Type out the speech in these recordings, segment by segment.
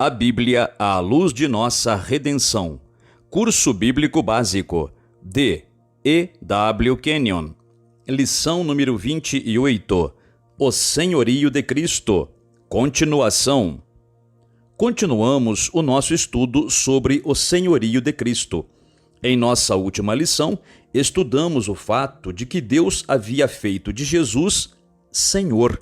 A Bíblia à luz de nossa redenção. Curso Bíblico Básico. de E. W. Kenyon. Lição número 28. O Senhorio de Cristo. Continuação. Continuamos o nosso estudo sobre o Senhorio de Cristo. Em nossa última lição, estudamos o fato de que Deus havia feito de Jesus Senhor.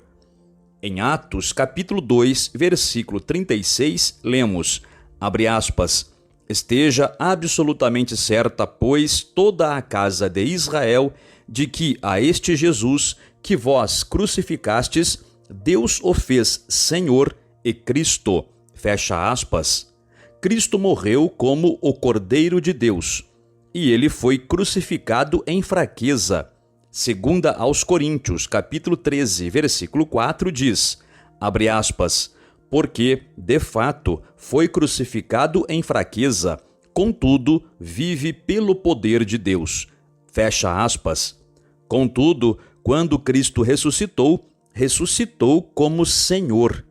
Em Atos, capítulo 2, versículo 36, lemos, abre aspas, esteja absolutamente certa, pois, toda a casa de Israel, de que a este Jesus, que vós crucificastes, Deus o fez Senhor e Cristo. Fecha aspas. Cristo morreu como o Cordeiro de Deus, e ele foi crucificado em fraqueza. Segunda aos Coríntios, capítulo 13, versículo 4, diz, abre aspas, porque, de fato, foi crucificado em fraqueza, contudo, vive pelo poder de Deus. Fecha aspas. Contudo, quando Cristo ressuscitou, ressuscitou como Senhor.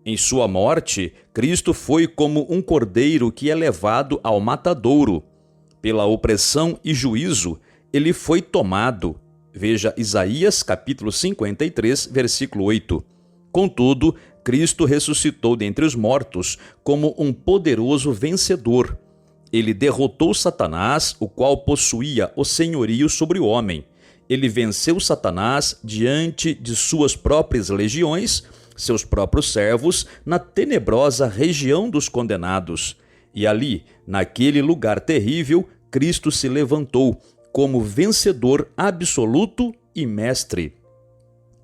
Em sua morte, Cristo foi como um cordeiro que é levado ao matadouro. Pela opressão e juízo, ele foi tomado. Veja Isaías capítulo 53, versículo 8. Contudo, Cristo ressuscitou dentre os mortos como um poderoso vencedor. Ele derrotou Satanás, o qual possuía o senhorio sobre o homem. Ele venceu Satanás diante de suas próprias legiões, seus próprios servos, na tenebrosa região dos condenados. E ali, naquele lugar terrível, Cristo se levantou como vencedor absoluto e mestre.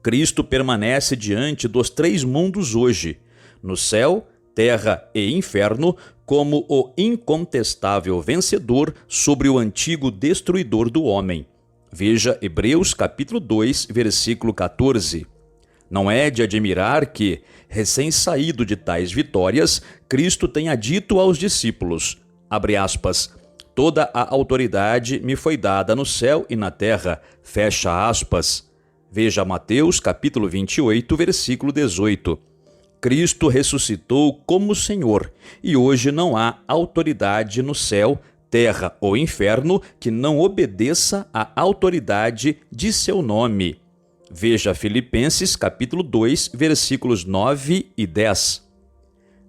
Cristo permanece diante dos três mundos hoje, no céu, terra e inferno, como o incontestável vencedor sobre o antigo destruidor do homem. Veja Hebreus capítulo 2, versículo 14. Não é de admirar que, recém-saído de tais vitórias, Cristo tenha dito aos discípulos, abre aspas, toda a autoridade me foi dada no céu e na terra, fecha aspas. Veja Mateus capítulo 28, versículo 18. Cristo ressuscitou como Senhor, e hoje não há autoridade no céu, terra ou inferno que não obedeça à autoridade de seu nome. Veja Filipenses capítulo 2, versículos 9 e 10.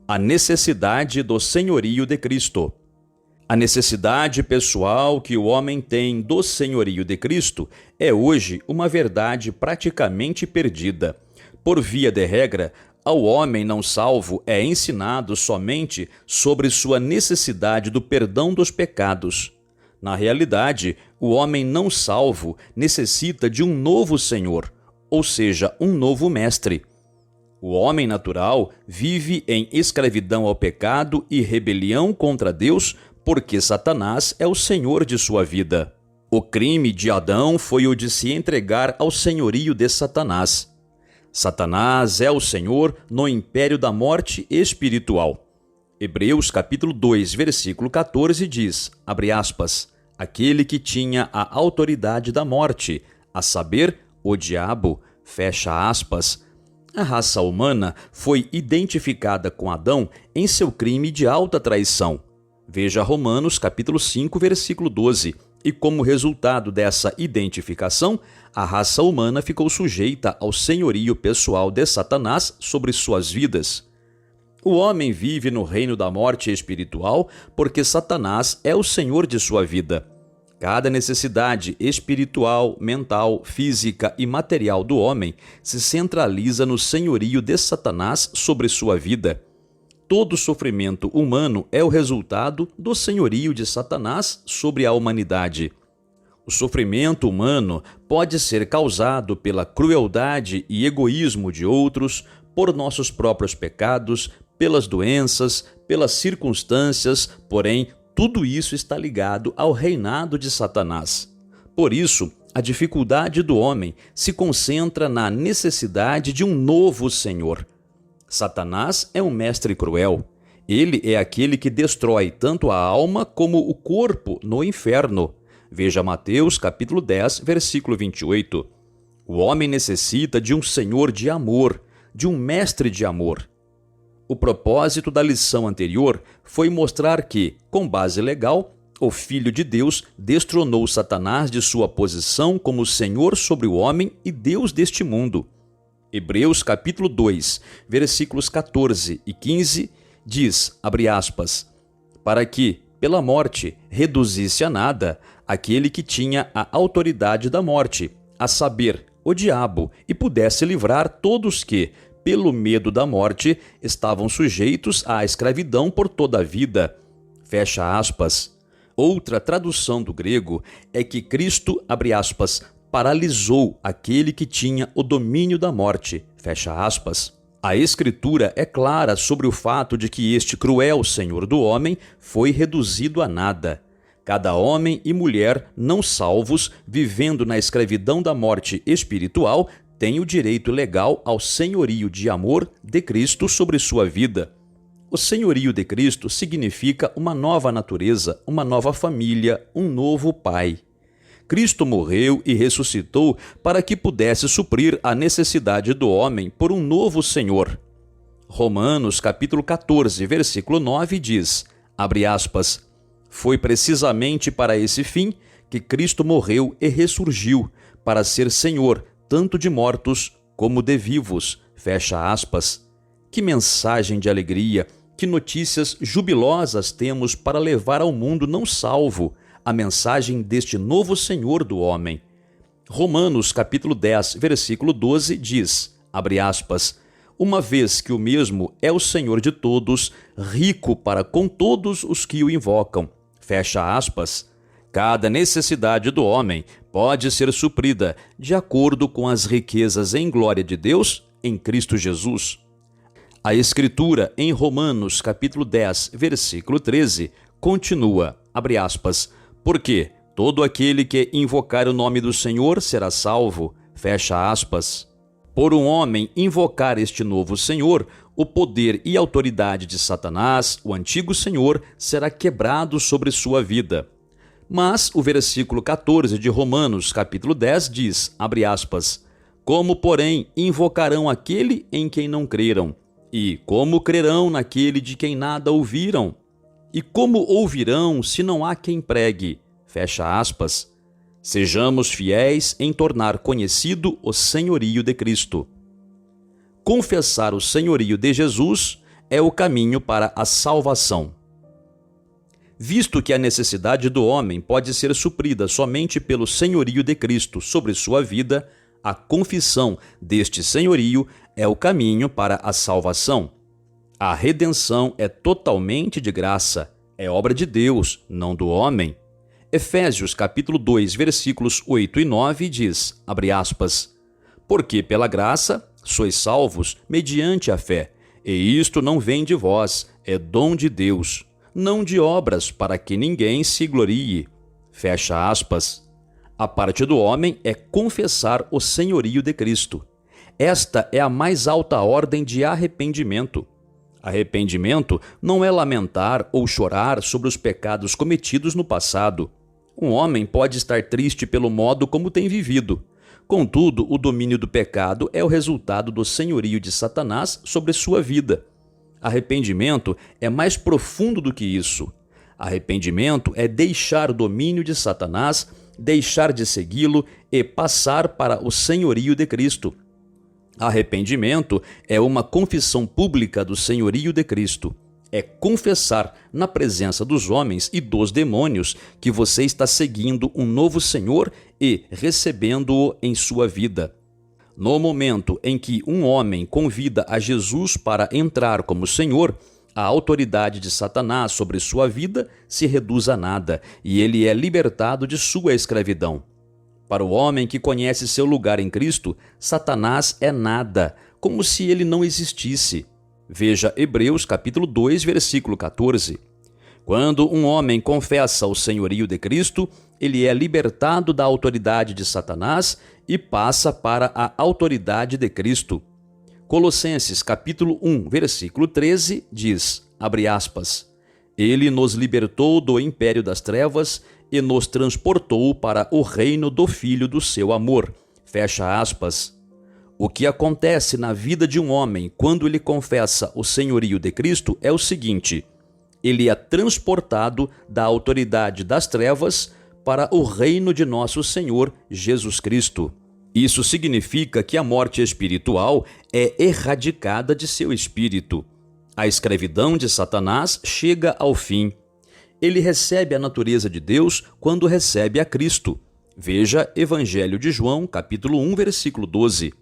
A necessidade do senhorio de Cristo. A necessidade pessoal que o homem tem do senhorio de Cristo é hoje uma verdade praticamente perdida. Por via de regra, ao homem não salvo é ensinado somente sobre sua necessidade do perdão dos pecados. Na realidade, o homem não salvo necessita de um novo Senhor, ou seja, um novo mestre. O homem natural vive em escravidão ao pecado e rebelião contra Deus porque Satanás é o senhor de sua vida. O crime de Adão foi o de se entregar ao senhorio de Satanás. Satanás é o senhor no império da morte espiritual. Hebreus capítulo 2, versículo 14 diz, abre aspas, aquele que tinha a autoridade da morte, a saber, o diabo, fecha aspas. A raça humana foi identificada com Adão em seu crime de alta traição. Veja Romanos capítulo 5, versículo 12. E como resultado dessa identificação, a raça humana ficou sujeita ao senhorio pessoal de Satanás sobre suas vidas. O homem vive no reino da morte espiritual porque Satanás é o senhor de sua vida. Cada necessidade espiritual, mental, física e material do homem se centraliza no senhorio de Satanás sobre sua vida. Todo sofrimento humano é o resultado do senhorio de Satanás sobre a humanidade. O sofrimento humano pode ser causado pela crueldade e egoísmo de outros, por nossos próprios pecados, pelas doenças, pelas circunstâncias, porém, tudo isso está ligado ao reinado de Satanás. Por isso, a dificuldade do homem se concentra na necessidade de um novo Senhor. Satanás é um mestre cruel. Ele é aquele que destrói tanto a alma como o corpo no inferno. Veja Mateus capítulo 10, versículo 28. O homem necessita de um Senhor de amor, de um mestre de amor. O propósito da lição anterior foi mostrar que, com base legal, o Filho de Deus destronou Satanás de sua posição como Senhor sobre o homem e Deus deste mundo. Hebreus capítulo 2, versículos 14 e 15, diz, abre aspas, para que, pela morte, reduzisse a nada aquele que tinha a autoridade da morte, a saber, o diabo, e pudesse livrar todos que, pelo medo da morte, estavam sujeitos à escravidão por toda a vida. Fecha aspas. Outra tradução do grego é que Cristo, abre aspas, paralisou aquele que tinha o domínio da morte. Fecha aspas. A Escritura é clara sobre o fato de que este cruel senhor do homem foi reduzido a nada. Cada homem e mulher não salvos, vivendo na escravidão da morte espiritual, tem o direito legal ao senhorio de amor de Cristo sobre sua vida. O senhorio de Cristo significa uma nova natureza, uma nova família, um novo pai. Cristo morreu e ressuscitou para que pudesse suprir a necessidade do homem por um novo Senhor. Romanos capítulo 14, versículo 9 diz, abre aspas, foi precisamente para esse fim que Cristo morreu e ressurgiu, para ser Senhor tanto de mortos como de vivos. Fecha aspas. Que mensagem de alegria, que notícias jubilosas temos para levar ao mundo não salvo a mensagem deste novo Senhor do homem. Romanos capítulo 10, versículo 12 diz, abre aspas, uma vez que o mesmo é o Senhor de todos, rico para com todos os que o invocam. Fecha aspas. Cada necessidade do homem pode ser suprida de acordo com as riquezas em glória de Deus em Cristo Jesus. A Escritura em Romanos capítulo 10, versículo 13, continua, abre aspas, porque todo aquele que invocar o nome do Senhor será salvo, fecha aspas. Por um homem invocar este novo Senhor, o poder e autoridade de Satanás, o antigo Senhor, será quebrado sobre sua vida. Mas o versículo 14 de Romanos capítulo 10 diz, abre aspas, como, porém, invocarão aquele em quem não creram? E como crerão naquele de quem nada ouviram? E como ouvirão se não há quem pregue? Fecha aspas. Sejamos fiéis em tornar conhecido o senhorio de Cristo. Confessar o senhorio de Jesus é o caminho para a salvação. Visto que a necessidade do homem pode ser suprida somente pelo senhorio de Cristo sobre sua vida, a confissão deste senhorio é o caminho para a salvação. A redenção é totalmente de graça, é obra de Deus, não do homem. Efésios capítulo 2, versículos 8 e 9 diz, abre aspas, porque pela graça sois salvos mediante a fé, e isto não vem de vós, é dom de Deus, não de obras para que ninguém se glorie. Fecha aspas. A parte do homem é confessar o senhorio de Cristo. Esta é a mais alta ordem de arrependimento. Arrependimento não é lamentar ou chorar sobre os pecados cometidos no passado. Um homem pode estar triste pelo modo como tem vivido. Contudo, o domínio do pecado é o resultado do senhorio de Satanás sobre sua vida. Arrependimento é mais profundo do que isso. Arrependimento é deixar o domínio de Satanás, deixar de segui-lo e passar para o senhorio de Cristo. Arrependimento é uma confissão pública do senhorio de Cristo. É confessar na presença dos homens e dos demônios que você está seguindo um novo Senhor e recebendo-o em sua vida. No momento em que um homem convida a Jesus para entrar como Senhor, a autoridade de Satanás sobre sua vida se reduz a nada e ele é libertado de sua escravidão. Para o homem que conhece seu lugar em Cristo, Satanás é nada, como se ele não existisse. Veja Hebreus capítulo 2, versículo 14. Quando um homem confessa o senhorio de Cristo, ele é libertado da autoridade de Satanás e passa para a autoridade de Cristo. Colossenses capítulo 1, versículo 13 diz, abre aspas, ele nos libertou do império das trevas e nos transportou para o reino do Filho do seu amor. Fecha aspas. O que acontece na vida de um homem quando ele confessa o senhorio de Cristo é o seguinte: ele é transportado da autoridade das trevas para o reino de nosso Senhor Jesus Cristo. Isso significa que a morte espiritual é erradicada de seu espírito. A escravidão de Satanás chega ao fim. Ele recebe a natureza de Deus quando recebe a Cristo. Veja Evangelho de João, capítulo 1, versículo 12.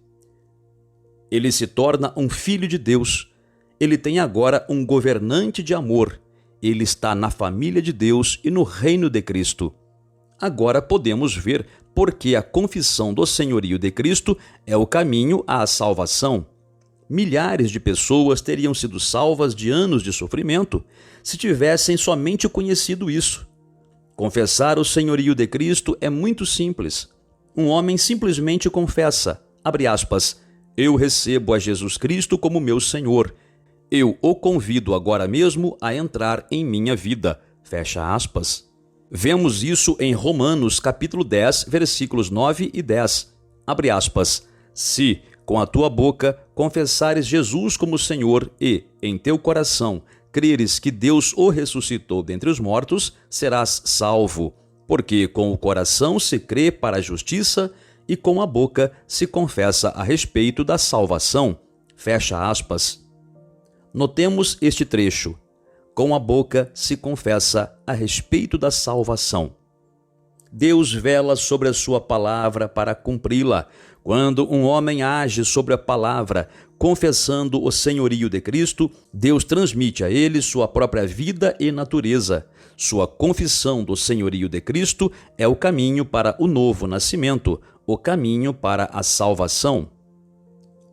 Ele se torna um filho de Deus. Ele tem agora um governante de amor. Ele está na família de Deus e no reino de Cristo. Agora podemos ver por que a confissão do senhorio de Cristo é o caminho à salvação. Milhares de pessoas teriam sido salvas de anos de sofrimento se tivessem somente conhecido isso. Confessar o senhorio de Cristo é muito simples. Um homem simplesmente confessa, abre aspas, eu recebo a Jesus Cristo como meu Senhor. Eu o convido agora mesmo a entrar em minha vida. Fecha aspas. Vemos isso em Romanos capítulo 10, versículos 9 e 10. Abre aspas. Se, com a tua boca, confessares Jesus como Senhor e, em teu coração, creres que Deus o ressuscitou dentre os mortos, serás salvo. Porque com o coração se crê para a justiça e com a boca se confessa a respeito da salvação. Fecha aspas. Notemos este trecho. Com a boca se confessa a respeito da salvação. Deus vela sobre a sua palavra para cumpri-la. Quando um homem age sobre a palavra, confessando o senhorio de Cristo, Deus transmite a ele sua própria vida e natureza. Sua confissão do senhorio de Cristo é o caminho para o novo nascimento, o caminho para a salvação.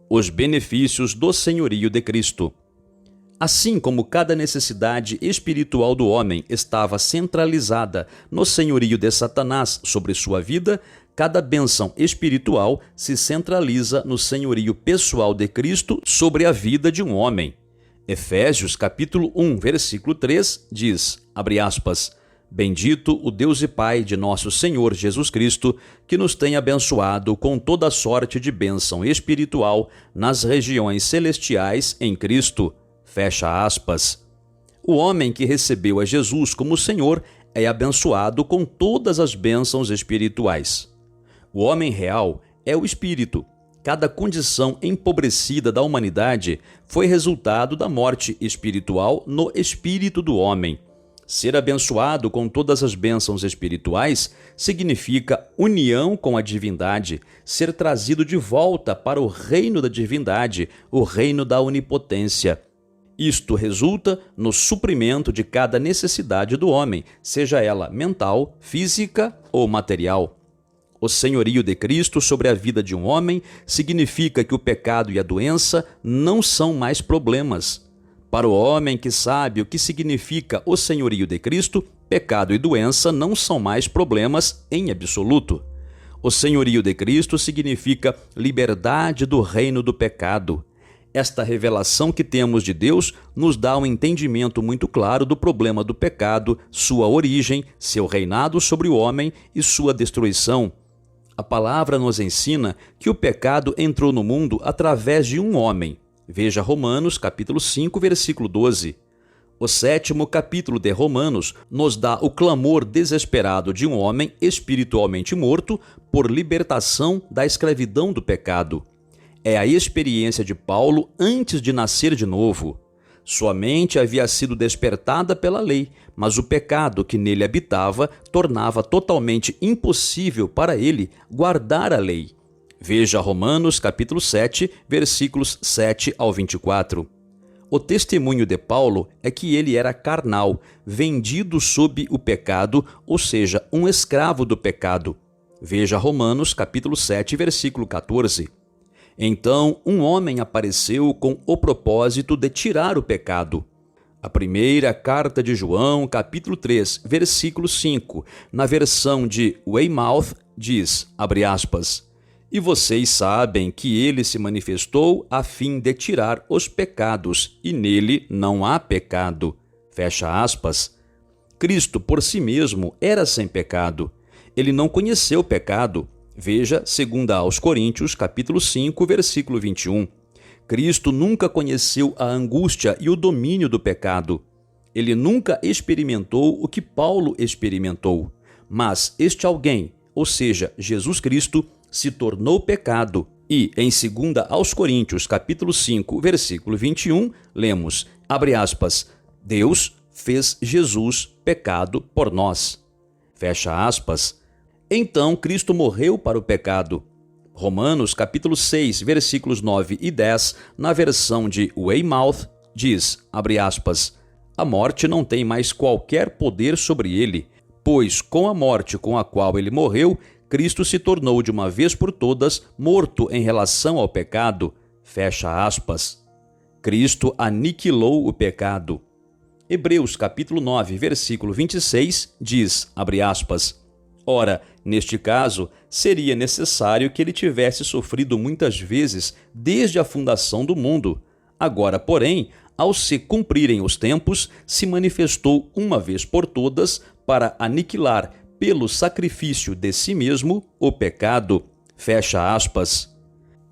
Os benefícios do senhorio de Cristo. Assim como cada necessidade espiritual do homem estava centralizada no senhorio de Satanás sobre sua vida, cada bênção espiritual se centraliza no senhorio pessoal de Cristo sobre a vida de um homem. Efésios capítulo 1, versículo 3 diz, abre aspas, bendito o Deus e Pai de nosso Senhor Jesus Cristo, que nos tem abençoado com toda sorte de bênção espiritual nas regiões celestiais em Cristo. Fecha aspas. O homem que recebeu a Jesus como Senhor é abençoado com todas as bênçãos espirituais. O homem real é o espírito. Cada condição empobrecida da humanidade foi resultado da morte espiritual no espírito do homem. Ser abençoado com todas as bênçãos espirituais significa união com a divindade, ser trazido de volta para o reino da divindade, o reino da onipotência. Isto resulta no suprimento de cada necessidade do homem, seja ela mental, física ou material. O senhorio de Cristo sobre a vida de um homem significa que o pecado e a doença não são mais problemas. Para o homem que sabe o que significa o senhorio de Cristo, pecado e doença não são mais problemas em absoluto. O senhorio de Cristo significa liberdade do reino do pecado. Esta revelação que temos de Deus nos dá um entendimento muito claro do problema do pecado, sua origem, seu reinado sobre o homem e sua destruição. A palavra nos ensina que o pecado entrou no mundo através de um homem. Veja Romanos capítulo 5, versículo 12. O 7º capítulo de Romanos nos dá o clamor desesperado de um homem espiritualmente morto por libertação da escravidão do pecado. É a experiência de Paulo antes de nascer de novo. Sua mente havia sido despertada pela lei, mas o pecado que nele habitava tornava totalmente impossível para ele guardar a lei. Veja Romanos capítulo 7, versículos 7 ao 24. O testemunho de Paulo é que ele era carnal, vendido sob o pecado, ou seja, um escravo do pecado. Veja Romanos capítulo 7, versículo 14. Então, um homem apareceu com o propósito de tirar o pecado. A primeira carta de João, capítulo 3, versículo 5, na versão de Weymouth, diz, abre aspas, e vocês sabem que ele se manifestou a fim de tirar os pecados, e nele não há pecado. Fecha aspas. Cristo, por si mesmo, era sem pecado. Ele não conheceu pecado. Veja 2 aos Coríntios, capítulo 5, versículo 21. Cristo nunca conheceu a angústia e o domínio do pecado. Ele nunca experimentou o que Paulo experimentou. Mas este alguém, ou seja, Jesus Cristo, se tornou pecado. E em 2 aos Coríntios, capítulo 5, versículo 21, lemos, abre aspas, Deus fez Jesus pecado por nós. Fecha aspas. Então Cristo morreu para o pecado. Romanos, capítulo 6, versículos 9 e 10, na versão de Weymouth, diz, abre aspas, a morte não tem mais qualquer poder sobre ele, pois com a morte com a qual ele morreu, Cristo se tornou de uma vez por todas morto em relação ao pecado. Fecha aspas. Cristo aniquilou o pecado. Hebreus capítulo 9, versículo 26 diz, abre aspas, ora, neste caso, seria necessário que ele tivesse sofrido muitas vezes desde a fundação do mundo. Agora, porém, ao se cumprirem os tempos, se manifestou uma vez por todas para aniquilar pelo sacrifício de si mesmo o pecado. Fecha aspas.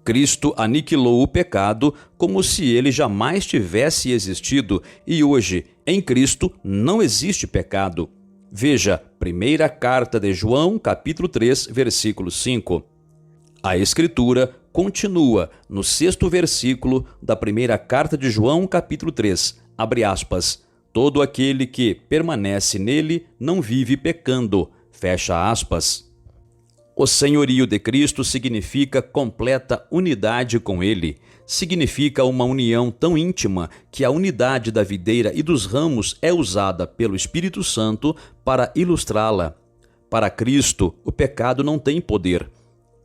Cristo aniquilou o pecado como se ele jamais tivesse existido e hoje, em Cristo, não existe pecado. Veja, primeira carta de João, capítulo 3, versículo 5. A Escritura continua no 6º versículo da primeira carta de João, capítulo 3, abre aspas, todo aquele que permanece nele não vive pecando, fecha aspas. O senhorio de Cristo significa completa unidade com Ele. Significa uma união tão íntima que a unidade da videira e dos ramos é usada pelo Espírito Santo para ilustrá-la. Para Cristo, o pecado não tem poder.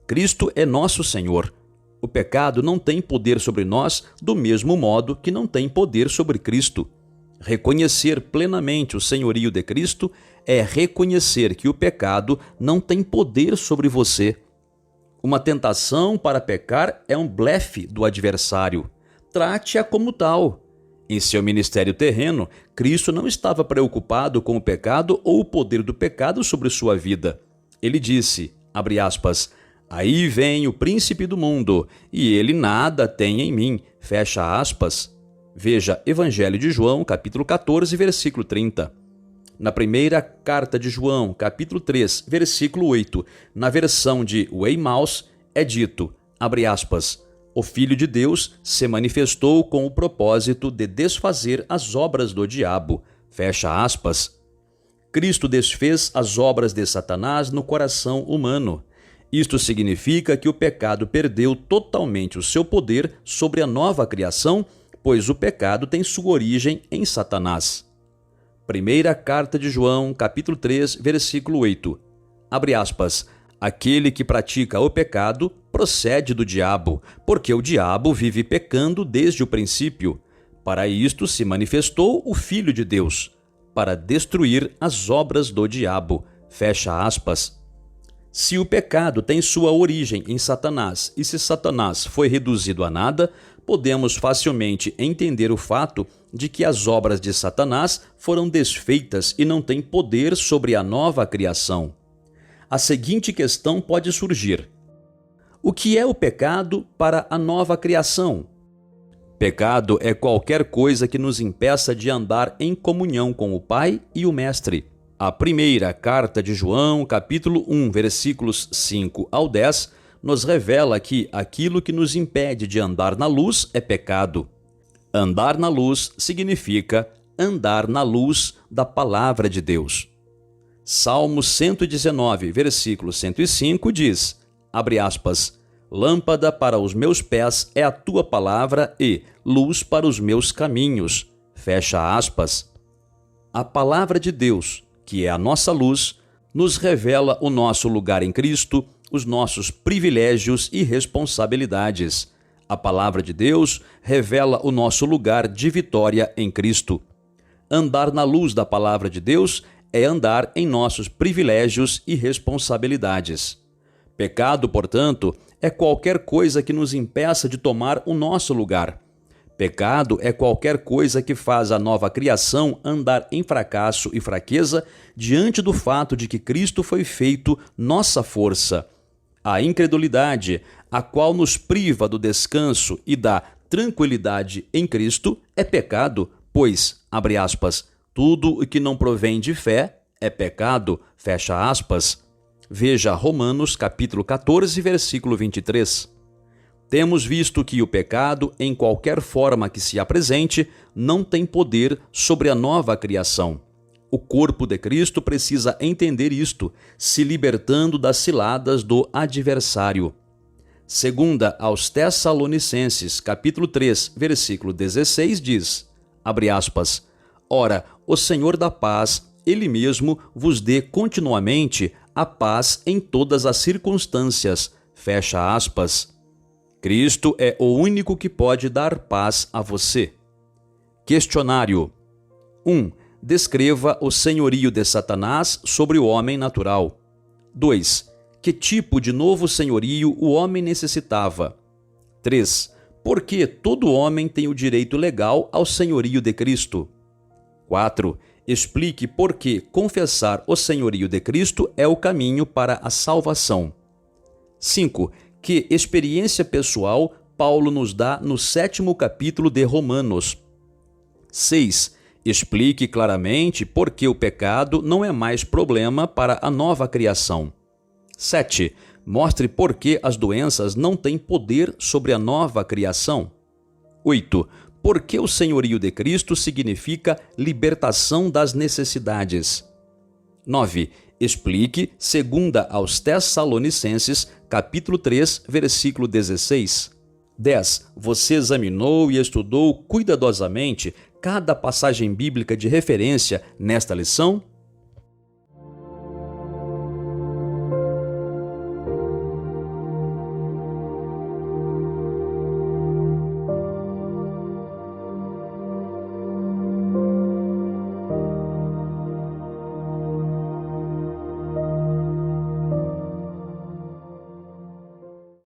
Cristo é nosso Senhor. O pecado não tem poder sobre nós do mesmo modo que não tem poder sobre Cristo. Reconhecer plenamente o senhorio de Cristo é reconhecer que o pecado não tem poder sobre você. Uma tentação para pecar é um blefe do adversário. Trate-a como tal. Em seu ministério terreno, Cristo não estava preocupado com o pecado ou o poder do pecado sobre sua vida. Ele disse, abre aspas, aí vem o príncipe do mundo, e ele nada tem em mim, fecha aspas. Veja Evangelho de João, capítulo 14, versículo 30. Na primeira carta de João, capítulo 3, versículo 8, na versão de Weymouth, é dito, abre aspas, o Filho de Deus se manifestou com o propósito de desfazer as obras do diabo, fecha aspas. Cristo desfez as obras de Satanás no coração humano. Isto significa que o pecado perdeu totalmente o seu poder sobre a nova criação, pois o pecado tem sua origem em Satanás. Primeira carta de João, capítulo 3, versículo 8. Abre aspas. Aquele que pratica o pecado procede do diabo, porque o diabo vive pecando desde o princípio. Para isto se manifestou o Filho de Deus, para destruir as obras do diabo. Fecha aspas. Se o pecado tem sua origem em Satanás e se Satanás foi reduzido a nada, podemos facilmente entender o fato de que as obras de Satanás foram desfeitas e não têm poder sobre a nova criação. A seguinte questão pode surgir: o que é o pecado para a nova criação? Pecado é qualquer coisa que nos impeça de andar em comunhão com o Pai e o Mestre. A primeira carta de João, capítulo 1, versículos 5 ao 10, nos revela que aquilo que nos impede de andar na luz é pecado. Andar na luz significa andar na luz da palavra de Deus. Salmo 119, versículo 105 diz, abre aspas, lâmpada para os meus pés é a tua palavra e luz para os meus caminhos. Fecha aspas. A palavra de Deus, que é a nossa luz, nos revela o nosso lugar em Cristo, os nossos privilégios e responsabilidades. A palavra de Deus revela o nosso lugar de vitória em Cristo. Andar na luz da palavra de Deus é andar em nossos privilégios e responsabilidades. Pecado, portanto, é qualquer coisa que nos impeça de tomar o nosso lugar. Pecado é qualquer coisa que faz a nova criação andar em fracasso e fraqueza diante do fato de que Cristo foi feito nossa força. A incredulidade, a qual nos priva do descanso e da tranquilidade em Cristo, é pecado, pois, abre aspas, tudo o que não provém de fé é pecado, fecha aspas. Veja Romanos capítulo 14, versículo 23. Temos visto que o pecado, em qualquer forma que se apresente, não tem poder sobre a nova criação. O corpo de Cristo precisa entender isto, se libertando das ciladas do adversário. Segunda aos Tessalonicenses, capítulo 3, versículo 16, diz, abre aspas, ora, o Senhor da paz, Ele mesmo vos dê continuamente a paz em todas as circunstâncias, fecha aspas. Cristo é o único que pode dar paz a você. Questionário 1. Descreva o senhorio de Satanás sobre o homem natural. 2. Que tipo de novo senhorio o homem necessitava? 3. Por que todo homem tem o direito legal ao senhorio de Cristo? 4. Explique por que confessar o senhorio de Cristo é o caminho para a salvação. 5. Que experiência pessoal Paulo nos dá no 7º capítulo de Romanos? 6. Explique claramente por que o pecado não é mais problema para a nova criação. 7. Mostre por que as doenças não têm poder sobre a nova criação. 8. Por que o senhorio de Cristo significa libertação das necessidades. 9. Explique, segunda aos Tessalonicenses, capítulo 3, versículo 16. 10. Você examinou e estudou cuidadosamente cada passagem bíblica de referência nesta lição?